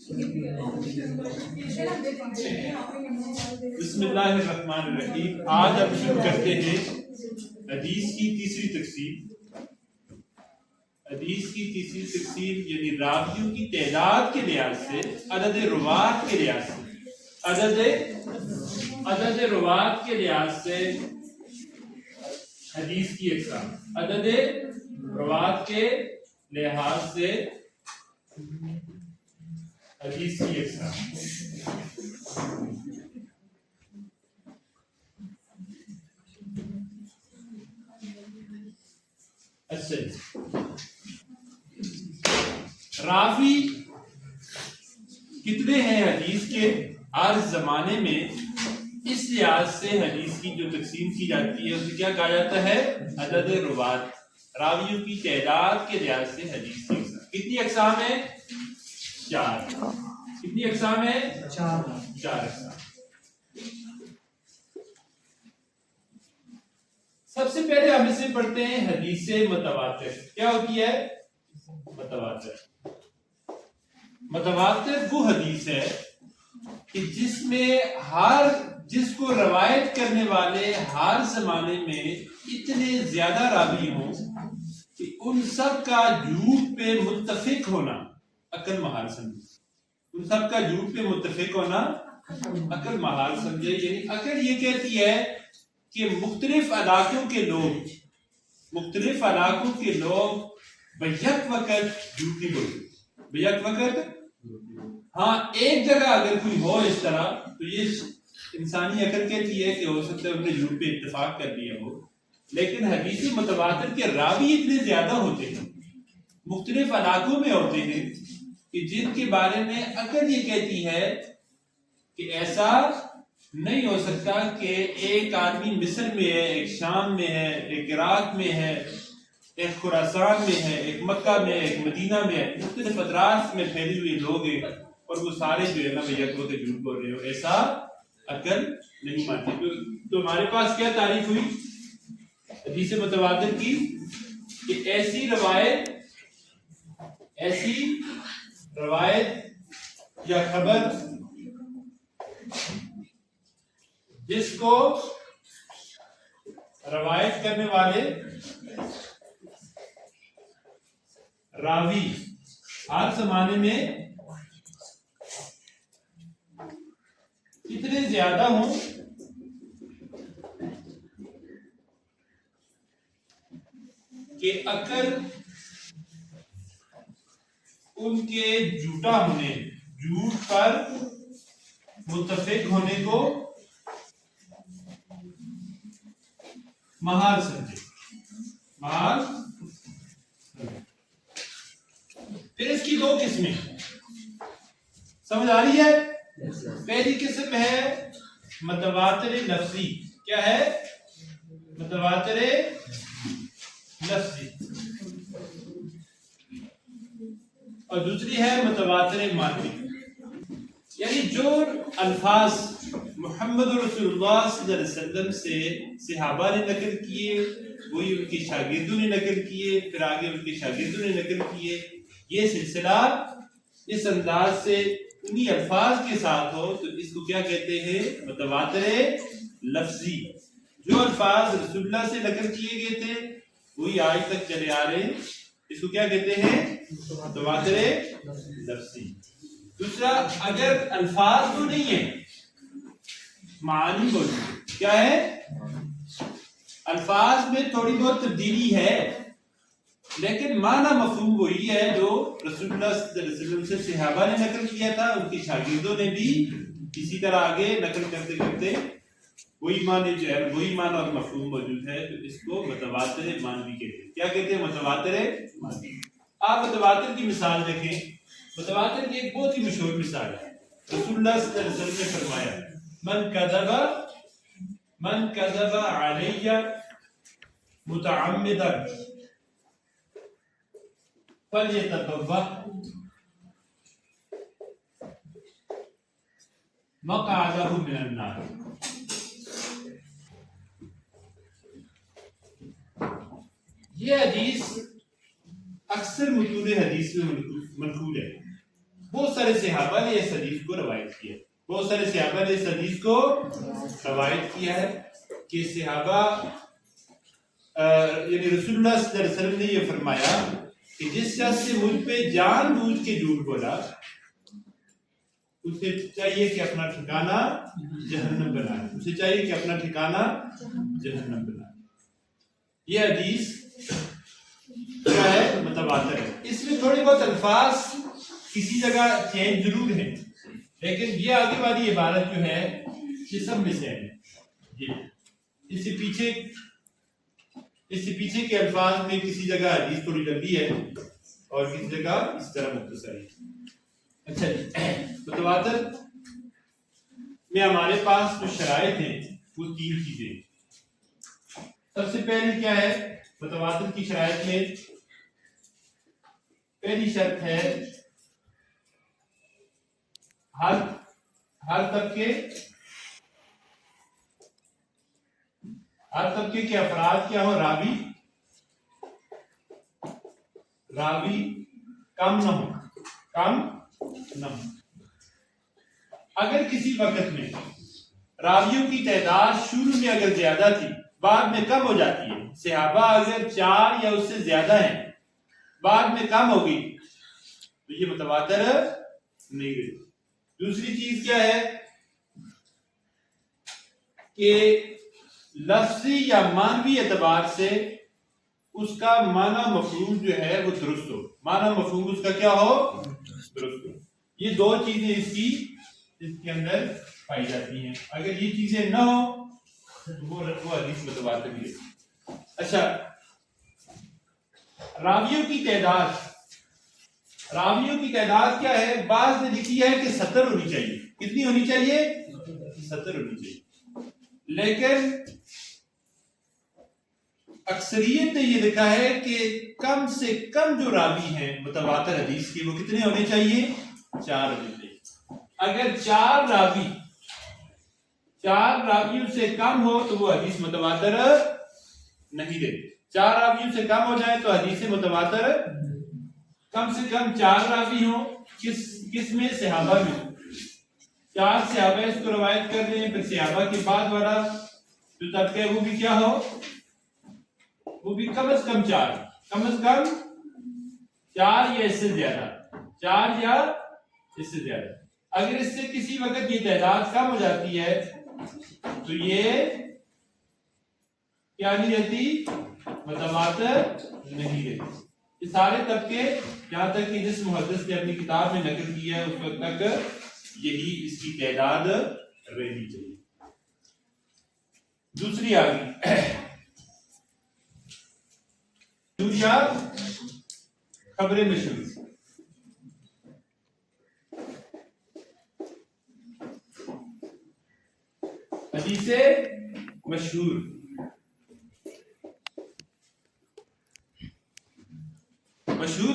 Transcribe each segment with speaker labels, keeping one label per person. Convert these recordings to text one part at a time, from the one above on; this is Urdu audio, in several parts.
Speaker 1: بسم اللہ الرحمن الرحیم. آج ہم شروع کرتے ہیں حدیث کی تیسری تقسیم. حدیث کی تیسری تقسیم یعنی راویوں کی تعداد کے لحاظ سے، عدد روات کے لحاظ سے، عدد روات کے لحاظ سے حدیث کی اقسام، عدد روات کے لحاظ سے حدیث کی اقسام. اچھا، راوی کتنے ہیں حدیث کے ہر زمانے میں؟ اس لحاظ سے حدیث کی جو تقسیم کی جاتی ہے اسے کیا کہا جاتا ہے؟ عدد روات. راویوں کی تعداد کے لحاظ سے حدیث کی اقسام. کتنی اقسام ہیں؟ 4. کتنی اقسام ہیں؟ 4 اقسام. سب سے پہلے ہم اسے پڑھتے ہیں حدیث متواتر. کیا ہوتی ہے؟ متواتر. متواتر وہ حدیث ہے کہ جس میں جس کو روایت کرنے والے ہر زمانے میں اتنے زیادہ راوی ہوں کہ ان سب کا جھوٹ پہ متفق ہونا عقل محال سمجھے. ان سب کا جھوٹ پہ متفق ہونا عقل محال سمجھے. یعنی عقل یہ کہتی ہے کہ مختلف علاقوں کے لوگ بیک وقت جھوٹ نہیں بولتے. بیک وقت ہاں ایک جگہ اگر کوئی ہو اس طرح تو یہ انسانی عقل کہتی ہے کہ ہو سکتا ہے انہوں نے جھوٹ پہ اتفاق کر لیا ہو. لیکن حدیث متواتر کے راوی اتنے زیادہ ہوتے ہیں، مختلف علاقوں میں ہوتے ہیں کہ جن کے بارے میں عقل یہ کہتی ہے کہ ایسا نہیں ہو سکتا کہ ایک آدمی مصر میں ہے، ایک شام میں ہے، ایک عراق میں ہے، ایک خراسان میں ہے، ایک مکہ میں ہے، ایک مدینہ میں ہے، مختلف اطراف میں پھیلی ہوئے لوگ ہیں اور وہ سارے جو ہے نا بیک وقت جھوٹ بول رہے ہو. ایسا عقل نہیں مانتی. تو ہمارے پاس کیا تعریف ہوئی حدیث متواتر کی؟ کہ ایسی روایت یا خبر جس کو روایت کرنے والے راوی ہر زمانے میں اتنے زیادہ ہوں کہ عقل ان کے جھوٹ پر متفق ہونے کو محال سمجھے. پھر اس کی 2 قسمیں سمجھ آ رہی ہے. پہلی قسم ہے متواتر لفظی. کیا ہے؟ متواتر لفظی. اور دوسری ہے متواتر معنوی. یعنی جو الفاظ محمد رسول اللہ صلی اللہ علیہ وسلم سے صحابہ نے نقل کیے، وہی ان کے شاگردوں نے نقل کیے، پھر آگے ان کے شاگردوں نے نقل کیے. یہ سلسلہ اس انداز سے انہی الفاظ کے ساتھ ہو تو اس کو کیا کہتے ہیں؟ متواتر لفظی. جو الفاظ رسول اللہ سے نقل کیے گئے تھے وہی آج تک چلے آ رہے ہیں، اس کو کیا کہتے ہیں؟ متواتر لفظی. دوسرا، اگر الفاظ تو نہیں ہیں، معانی موجود. کیا ہے؟ الفاظ میں تھوڑی بہت تبدیلی ہے لیکن معنی مفہوم وہی ہے جو رسول اللہ صلی اللہ علیہ وسلم سے صحابہ نے نقل کیا تھا، ان کے شاگردوں نے بھی اسی طرح آگے نقل کرتے کرتے وہی معنی جو ہے وہی معنی اور مفہوم موجود ہے. تو اس کو متواتر معنوی کہتے ہیں. کیا کہتے ہیں؟ متواتر معنوی. آپ متواتر کی مثال دیکھیں. متواتر کی ایک بہت ہی مشہور مثال ہے. رسول اللہ صلی اللہ علیہ وسلم نے فرمایا من کذب علی متعمدا فلیتبوأ مقعدہ من النار. یہ حدیث اکثر متون حدیث میں منقول ہے. بہت سارے سارے صحابہ نے اس حدیث کو روایت کیا ہے، بہت سارے صحابہ نے اس حدیث کو روایت کیا ہے کہ صحابہ یعنی رسول اللہ صلی اللہ علیہ وسلم نے یہ فرمایا کہ جس شخص سے مجھ پہ جان بوجھ کے جھوٹ بولا اسے چاہیے کہ اپنا ٹھکانہ جہنم بنائے، اسے چاہیے کہ اپنا ٹھکانہ جہنم بنائے۔ یہ حدیث کیا ہے؟ متواتر ہے۔ اس میں تھوڑے بہت الفاظ کسی جگہ چینج ضرور ہیں، لیکن یہ آگے والی عبارت جو ہے یہ سب میں سے ہے۔ جی اس سے پیچھے کے الفاظ میں کسی جگہ حدیث تھوڑی لمبی ہے اور کسی جگہ اس طرح مختصر ہے۔ اچھا جی، متواتر میں ہمارے پاس جو شرائط ہیں وہ 3 چیزیں۔ سب سے پہلے کیا ہے متواتر کی شرائط میں؟ پہلی شرط ہے ہر طبقے کے افراد کیا ہو؟ راوی کم نہ ہو۔ اگر کسی وقت میں راویوں کی تعداد شروع میں اگر زیادہ تھی بعد میں کم ہو جاتی ہے، صحابہ اگر 4 یا اس سے زیادہ ہیں بعد میں کم ہو گئی تو یہ متواتر نہیں رہتی۔ دوسری چیز کیا ہے کہ لفظی یا معنوی اعتبار سے اس کا معنی مفہوم جو ہے وہ درست ہو، معنی مفہوم اس کا کیا ہو؟ درست ہو۔ یہ 2 چیزیں اس کے اندر پائی جاتی ہیں۔ اگر یہ چیزیں نہ ہو تو وہ حدیث متواتر نہیں ہے۔ اچھا، راویوں کی تعداد کیا ہے؟ بعض نے لکھی ہے کہ 70 ہونی چاہیے۔ کتنی ہونی چاہیے؟ 70 ہونی چاہیے، لیکن اکثریت نے یہ لکھا ہے کہ کم سے کم جو راوی ہیں متواتر حدیث کے وہ کتنے ہونے چاہیے؟ 4 ہونے چاہیے۔ اگر 4 راویوں سے کم ہو تو وہ حدیث متواتر نہیں رہتی۔ 4 راویوں سے کم ہو جائے تو حدیث متواتر کم سے کم 4 راوی ہوں، کس میں؟ صحابہ میں۔ 4 صحابہ اس کو روایت کر رہے ہیں، پھر صحابہ کے بعد والا جو طبقہ ہے وہ بھی کیا ہو؟ وہ بھی کم از کم 4 یا اس سے زیادہ، 4 یا اس سے زیادہ۔ اگر اس سے کسی وقت یہ تعداد کم ہو جاتی ہے تو یہ کیا نہیں رہتی؟ متواتر نہیں رہتی۔ یہ سارے طبقے جہاں تک کہ جس محدث نے اپنی کتاب میں نقل کیا ہے اس وقت تک یہی اس کی تعداد رہنی چاہیے۔ دوسری آگے خبریں مشہور۔ حدیث مشہور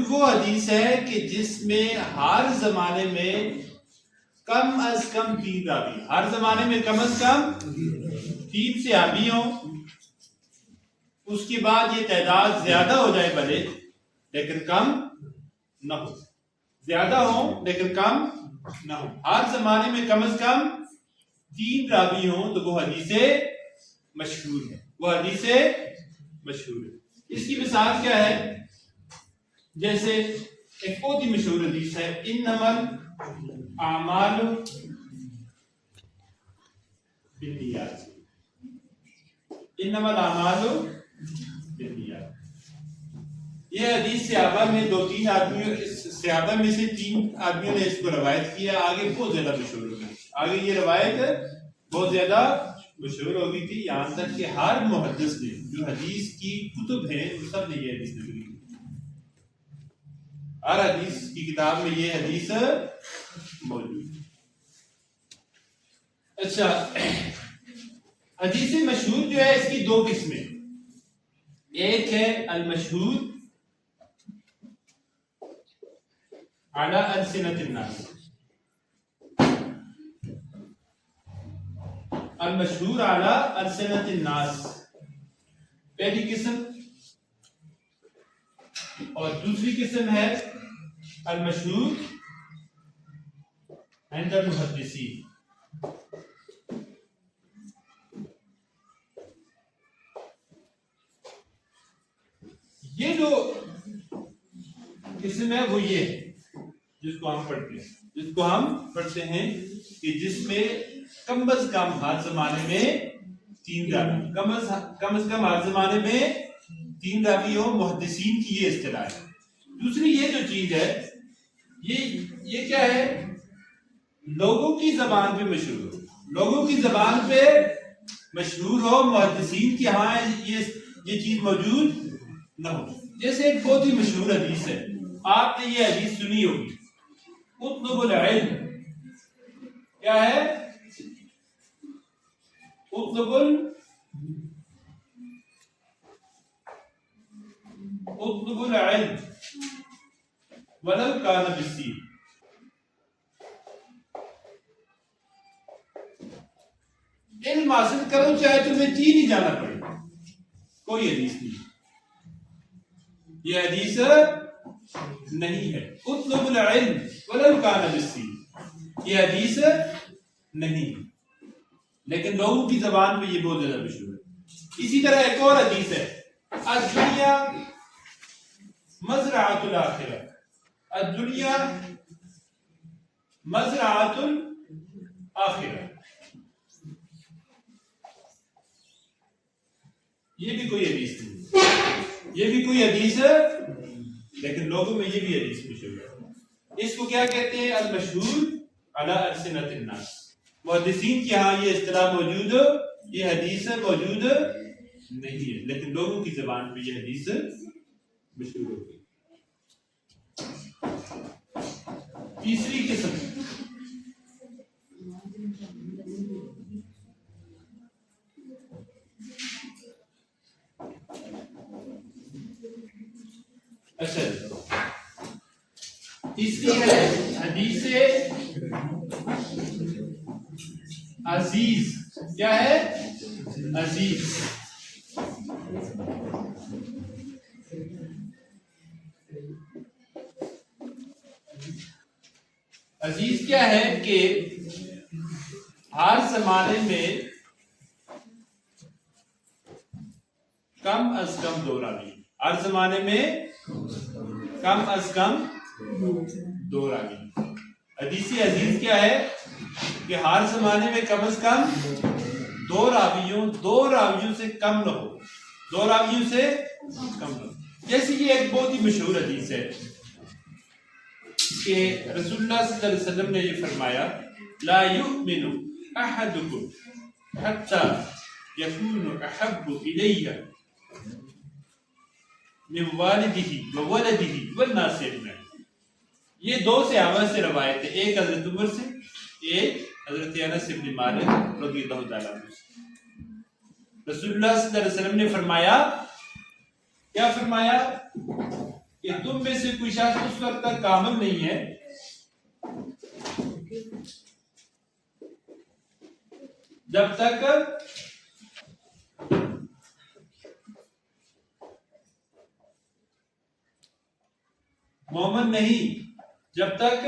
Speaker 1: وہ حدیث ہے کہ جس میں ہر زمانے میں کم از کم 3 راوی، ہر زمانے میں کم از کم 3 صحابی ہوں، اس کے بعد یہ تعداد زیادہ ہو جائے بھلے لیکن کم نہ ہو، زیادہ ہوں لیکن کم نہ ہو، ہر زمانے میں کم از کم 3 راوی ہوں تو وہ حدیث مشہور ہے۔ اس کی مثال کیا ہے؟ جیسے ایک بہت ہی مشہور حدیث ہے، انما الاعمال بالنیات۔ یہ حدیث صحابہ میں 2-3 آدمیوں، صحابہ میں سے 3 آدمیوں نے اس کو روایت کیا، آگے بہت زیادہ مشہور ہو گئی، آگے یہ روایت بہت زیادہ مشہور ہو گئی تھی، یہاں تک کہ ہر محدث نے جو حدیث کی کتب ہیں ان سب نے یہ حدیث نقل کی، ہر حدیث کی کتاب میں یہ حدیث موجود ہے۔ اچھا، حدیث مشہور جو ہے اس کی 2 قسمیں، ایک ہے المشہور علی السنۃ الناس، المشہور علی السنۃ الناس پہلی قسم، اور دوسری قسم ہے المشہور عند المحدثین. یہ جو قسم ہے وہ یہ ہے جس کو ہم پڑھتے ہیں کہ جس میں کم از کم ہر زمانے میں 3 راوی، کم از کم ہر زمانے میں 3 راوی ہو. محدثین کی یہ اصطلاح ہے. دوسری یہ جو چیز ہے یہ کیا ہے؟ لوگوں کی زبان پہ مشہور ہو، لوگوں کی زبان پہ مشہور ہو، محدثین کی ہاں یہ چیز موجود نہ ہو. جیسے ایک بہت ہی مشہور حدیث ہے، آپ نے یہ حدیث سنی ہوگی، اطلب العلم. کیا ہے؟ اطلب العلم ولو کان بالسین. علم حاصل کرو چاہے تمہیں چین ہی جانا پڑے. کوئی حدیث نہیں، یہ حدیث نہیں ہے. اطلب العلم ولو کان بالسین، یہ حدیث نہیں ہے، لیکن لوگوں کی زبان پہ یہ بہت زیادہ مشہور ہے. اسی طرح ایک اور حدیث ہے، الدنیا مزرعۃ الآخرہ، الدنیا مزرعۃ الآخرہ. یہ بھی کوئی حدیث نہیں، یہ بھی کوئی حدیث ہے، لیکن لوگوں میں یہ بھی حدیث مشہور ہے. اس کو کیا کہتے ہیں؟ المشہور علی السنۃ الناس. محدثین کی ہاں یہ اصطلاح موجود، یہ حدیث موجود نہیں ہے، لیکن لوگوں کی زبان پہ یہ حدیث مشہور ہو گئی. تیسری قسم اچھا، تیسری ہے حدیث عزیز. کیا ہے؟ عزیز. عزیز کیا ہے کہ ہر زمانے میں کم از کم 2 راوی، ہر زمانے میں کم از کم 2 راوی. حدیث عزیز کیا ہے کہ ہر زمانے میں کم از کم 2 راویوں سے کم نہ ہو، 2 راویوں سے کم نہ ہو. جیسے یہ ایک بہت ہی مشہور حدیث ہے کہ رسول اللہ صلی اللہ علیہ وسلم نے یہ فرمایا، لا یؤمن احدکم حتی یکون احب الیہ من والدہ وولدہ والناس اجمعین. یہ 2 صحابہ سے روایت ہے، ایک حضرت عمر سے، ایک حضرت انس بن مالک رضی اللہ تعالیٰ عنہ سے. رسول اللہ صلی اللہ علیہ وسلم نے فرمایا، کیا فرمایا؟ کہ تم میں سے کوئی شخص اس وقت تک کامل نہیں ہے جب تک مومن نہیں، جب تک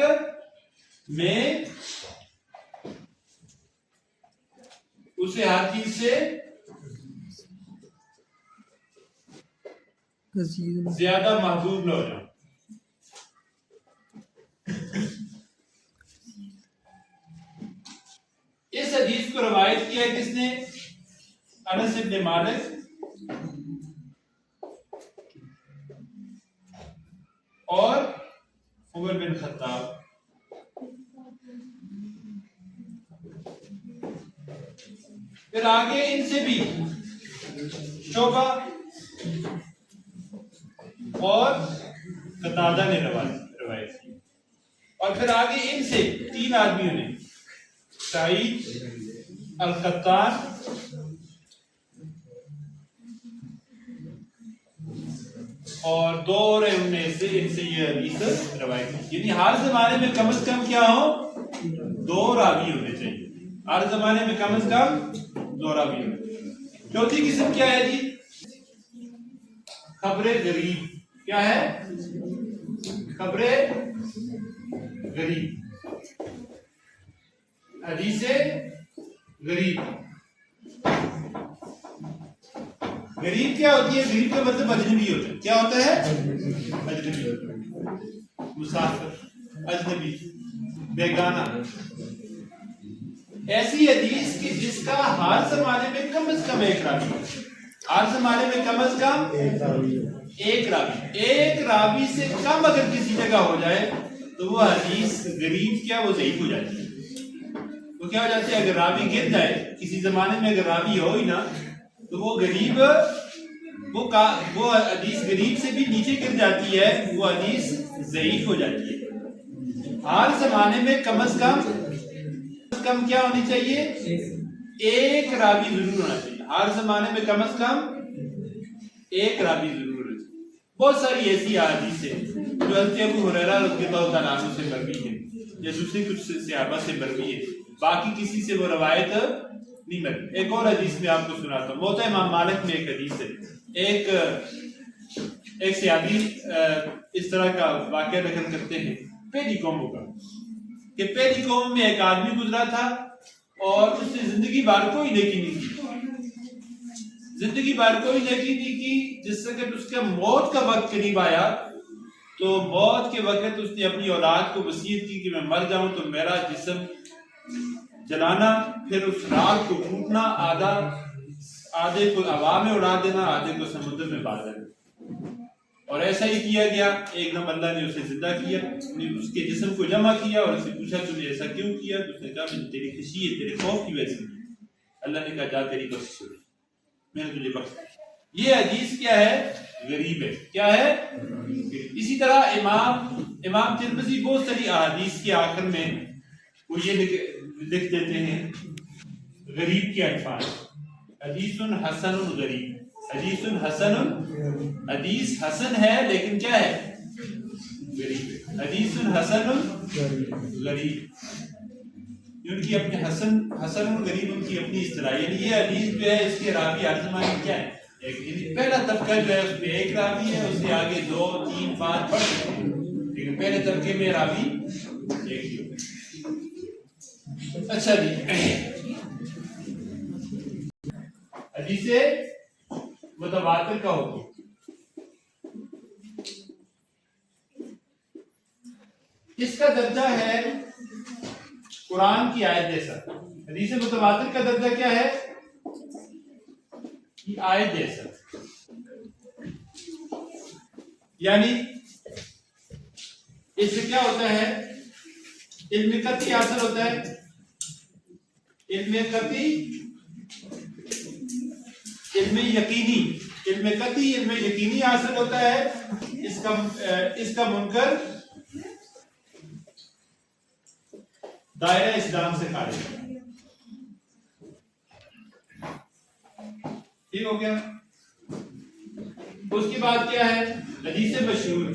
Speaker 1: میں اسے ہر چیز سے زیادہ محبوب نہ ہو جاؤں. اس حدیث کو روایت کیا ہے کس نے؟ انس بن مالک اور عمر بن خطاب. پھر آگے ان سے بھی شعبہ اور قتادہ نے روایت کی، اور پھر آگے ان سے 3 آدمیوں نے، سعید القطان اور 2 اور ان سے یہ حدیث روایت کی. یعنی ہر زمانے میں کم از کم کیا ہو؟ 2 راوی ہونے چاہیے، ہر زمانے میں کم از کم 2 راوی ہونے چاہیے. چوتھی قسم کیا ہے جی؟ خبر غریب. کیا ہے؟ خبر غریب. حدیث غریب. غریب کیا ہوتی ہے؟ غریب کا مطلب اجنبی ہوتا ہے. کیا ہوتا ہے؟ اجنبی، مسافر، اجنبی، بیگانہ. ایسی حدیث کہ جس کا ہر زمانے میں کم از کم ایک راوی ہو. ہر زمانے میں کم از کم ایک راوی سے کم اگر کسی جگہ ہو جائے تو وہ حدیث غریب کیا وہ ضعیف ہو جاتی ہے. وہ کیا ہو جاتی ہے؟ اگر راوی گر جائے کسی زمانے میں، اگر راوی ہو ہی نا، تو وہ غریب، وہ حدیث غریب سے بھی نیچے گر جاتی ہے، وہ حدیث ضعیف ہو جاتی ہے. ہر زمانے میں کم از کم کیا ہونی چاہیے؟ ایک راوی ضرور ہونا چاہیے. ہر زمانے میں کم از کم ایک راوی ضرور ہونا چاہیے. بہت ساری ایسی احادیث ہیں جو حضرت ابو ہریرہ رضی اللہ تعالیٰ عنہ سے مروی ہے یا دوسرے کچھ صحابہ سے مروی ہے، باقی کسی سے وہ روایت نہیں مروی. ایک اور حدیث میں آپ کو سناتا ہوں. موطا امام مالک میں ایک حدیث ہے. ایک صحابی اس طرح کا واقعہ نقل کرتے ہیں پہلی قوموں کا، کہ پہلی قوم میں ایک آدمی گزرا تھا اور اس نے زندگی بھر کوئی نیکی نہیں کی. زندگی بھر کوئی نیکی نہیں کی. جس سے کہ اس کا موت کا وقت قریب آیا تو موت کے وقت اس نے اپنی اولاد کو وصیت کی کہ میں مر جاؤں تو میرا جسم جلانا، پھر اس راگ کو پھوٹنا، آدھے کو ہوا میں اڑا دینا، آدھے کو سمندر میں ڈال دینا. اور ایسا ہی کیا گیا. ایک دم اللہ نے اسے زندہ کیا، اس کے جسم کو جمع کیا اور اسے پوچھا تم نے ایسا کیوں کیا؟ تو اس نے کہا میں تیری خوشی ہے، تیرے خوف کی وجہ سے. اللہ نے کہا جا تیری بخشش ہوئی، میں نے تجھے بخش دیا. یہ حدیث کیا ہے؟ غریب ہے. کیا ہے؟ اسی طرح امام ترمذی بہت ساری احادیث کے آخر میں وہ یہ لکھ دیتے ہیں غریب کے الفاظ: حدیث حسن غریب. حدیث حسن، حدیث حسن ہے لیکن کیا ہے؟ غریب ہے. حدیث حسن غریب. ان کی اپنے حسن غریب ان کی اپنی اصطلاح. یعنی یہ حدیث جو ہے اس کے راوی ہر زمانے میں کیا ہے؟ پہلا طبقہ جو ہے اس میں ایک راوی ہے، اس سے آگے 2 3 5 پڑھ سکتے ہیں، لیکن پہلے طبقے میں راوی ایک ہی ہوتا ہے. اچھا جی، حدیث متواتر کا حکم. اس کا درجہ ہے قرآن کی آیت جیسا. حدیث متواتر کا درجہ کیا ہے؟ آیت جیسا. یعنی اس سے کیا ہوتا ہے؟ علم قطعی حاصل ہوتا ہے. علم قطعی، علم یقینی، علم قطعی، علم یقینی حاصل ہوتا ہے. اس کا منکر دائرہ اسلام سے خارج ہے. ٹھیک ہو گیا؟ اس کے بعد کیا ہے؟ حدیث مشہور.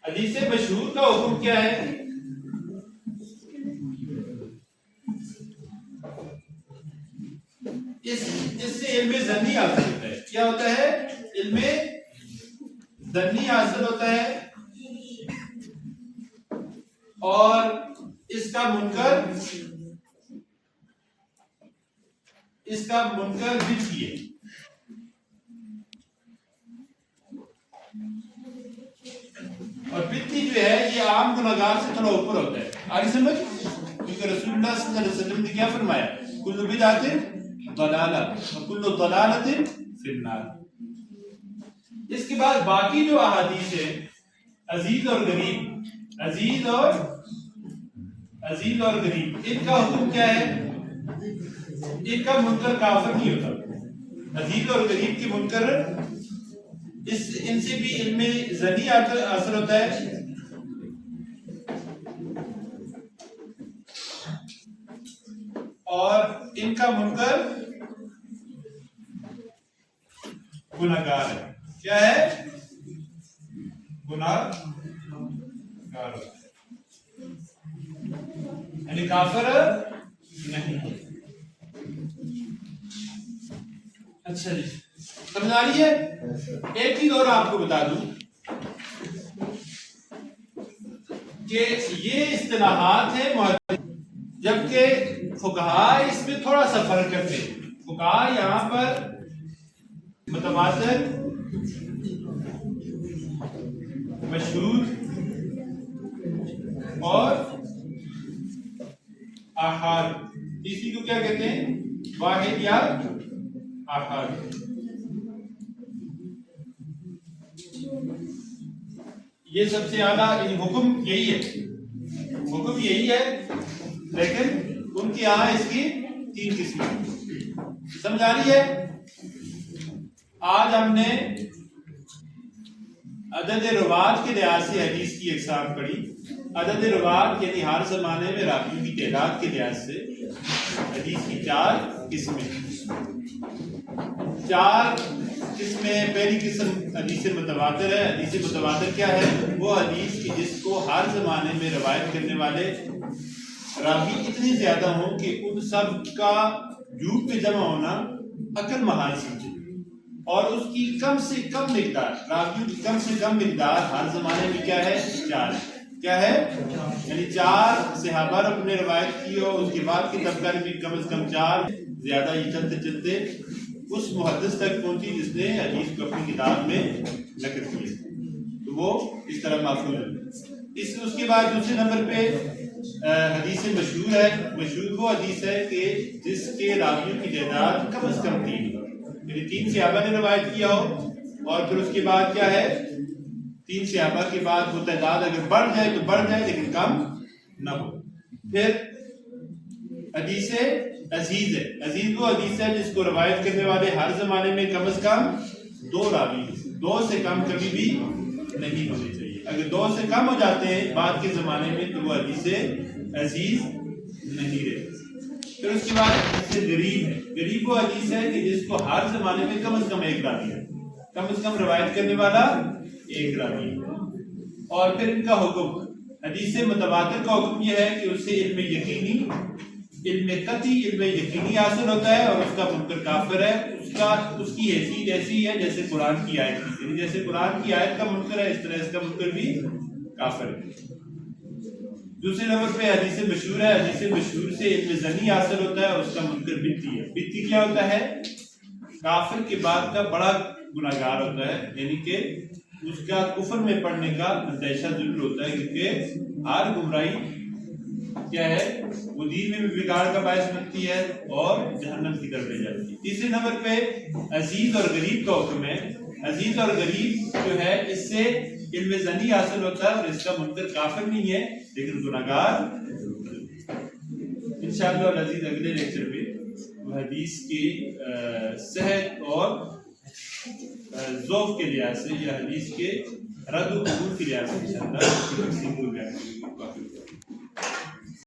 Speaker 1: حدیث مشہور کا حکم کیا ہے؟ اس سے علم ظنی حاصل ہوتا ہے. کیا ہوتا ہے؟ علم ظنی حاصل ہوتا ہے. اور اس کا منکر بدعی ہے. اور بدعی جو ہے یہ عام گناہگار سے تھوڑا اوپر ہوتا ہے. آگے سمجھ؟ کیونکہ رسول اللہ صلی اللہ علیہ وسلم نے کیا فرمایا؟ کل بدعۃ ضلالہ وکل ضلالۃ فی النار. اس کے بعد باقی جو احادیث ہیں عزیز اور غریب، عزیز اور غریب، ان کا حکم کیا ہے؟ ان کا منکر کافر نہیں ہوتا. عزیز اور غریب کے منکر ان سے بھی علم ظنی حاصل ہوتا ہے. اور ان کا منکر گناہگار ہے. کیا ہے؟ گناہگار ہے، یعنی کافر نہیں. اچھا جی، سمجھ آ رہی ہے؟ ایک چیز اور آپ کو بتا دوں کہ یہ اصطلاحات ہیں جبکہ فقہاء اس میں تھوڑا سا فرق کرتے ہیں. فقہاء یہاں پر متواتر، مشہود اور آحاد، اسی کو کیا کہتے ہیں؟ واحد یا آحاد. یہ سب سے اعلیٰ حکم یہی ہے، حکم یہی ہے، لیکن ان کے یہاں اس کی 3 قسمیں. سمجھ آ رہی ہے؟ آج ہم نے عدد روات کے لحاظ سے حدیث کی اقسام پڑھی. عدد روات یعنی ہر زمانے میں راویوں کی تعداد کے لحاظ سے حدیث کی 4 قسمیں. 4 قسمیں. پہلی قسم حدیث متواتر ہے. حدیث متواتر کیا ہے؟ وہ حدیث کی جس کو ہر زمانے میں روایت کرنے والے راوی اتنے زیادہ ہوں کہ ان سب کا جھوٹ پہ جمع ہونا عقل محال سمجھے، اور اس کی کم سے کم مقدار، راویوں کی کم سے کم مقدار ہر زمانے میں کیا ہے؟ 4. کیا ہے؟ یعنی 4 صحابہ نے روایت کی ہو، اس کے بعد کی طبقہ نے بھی کم از کم 4، زیادہ یہ چلتے چلتے اس محدث تک پہنچی جس نے حدیث کو اپنی کتاب میں نقل کیا، تو وہ اس طرح محفوظ ہے. اس کے بعد دوسرے نمبر پہ حدیث مشہور ہے. مشہور وہ حدیث ہے کہ جس کے راویوں کی تعداد کم از کم 3 ہو، یعنی 3 صحابہ نے روایت کیا ہو، اور پھر اس کے بعد کیا ہے؟ 3 صحابہ کے بعد وہ تعداد اگر بڑھ جائے تو بڑھ جائے، لیکن کم نہ ہو. پھر حدیث عزیز ہے. عزیز وہ حدیث ہے جس کو روایت کرنے والے ہر زمانے میں کم از کم 2 راوی، 2 سے کم کبھی بھی نہیں ہونے چاہیے. اگر 2 سے کم ہو جاتے ہیں بعد کے زمانے میں تو وہ حدیث عزیز نہیں رہتی. پھر اس کے بعد حدیث غریب ہے. غریب وہ حدیث ہے کہ جس کو ہر زمانے میں کم از کم 1 راوی ہے، کم از کم روایت کرنے والا 1 راوی ہے. اور پھر ان کا حکم، حدیث متواتر کا حکم یہ ہے کہ اس سے علم یقینی، علم قطعی، علم یقینی حاصل ہوتا ہے، اور اس کا منکر کافر ہے. اس کی حیثیت ایسی ہے جیسے قرآن کی آیت کی، یعنی جیسے قرآن کی آیت کا منکر ہے اس طرح اس کا منکر بھی کافر ہے. دوسرے نمبر پہ حدیث مشہور ہے. حدیث مشہور سے علم ظنی حاصل ہوتا ہے، اور اس کا منکر بدعی ہے. بدعی کیا ہوتا ہے؟ کافر کے بعد کا بڑا گناہگار ہوتا ہے، یعنی کہ اس کا کفر میں پڑنے کا اندیشہ ضرور ہوتا ہے، کیونکہ ہر گمراہی کیا ہے؟ وہ دین میں بھی بگاڑ کا باعث بنتی ہے اور جہنم کی طرف لے جاتی ہے. تیسرے نمبر پہ عزیز اور غریب کا حکم ہے. عزیز اور غریب جو ہے اس سے علم ظنی حاصل ہوتا ہے، اور اس کا منکر کافر نہیں ہے لیکن گناہگار. انشاءاللہ العزیز اگلے لیکچر میں حدیث کی صحت اور ذوق کے لحاظ سے یا حدیث کے رد و قبول کے لحاظ سے انشاءاللہ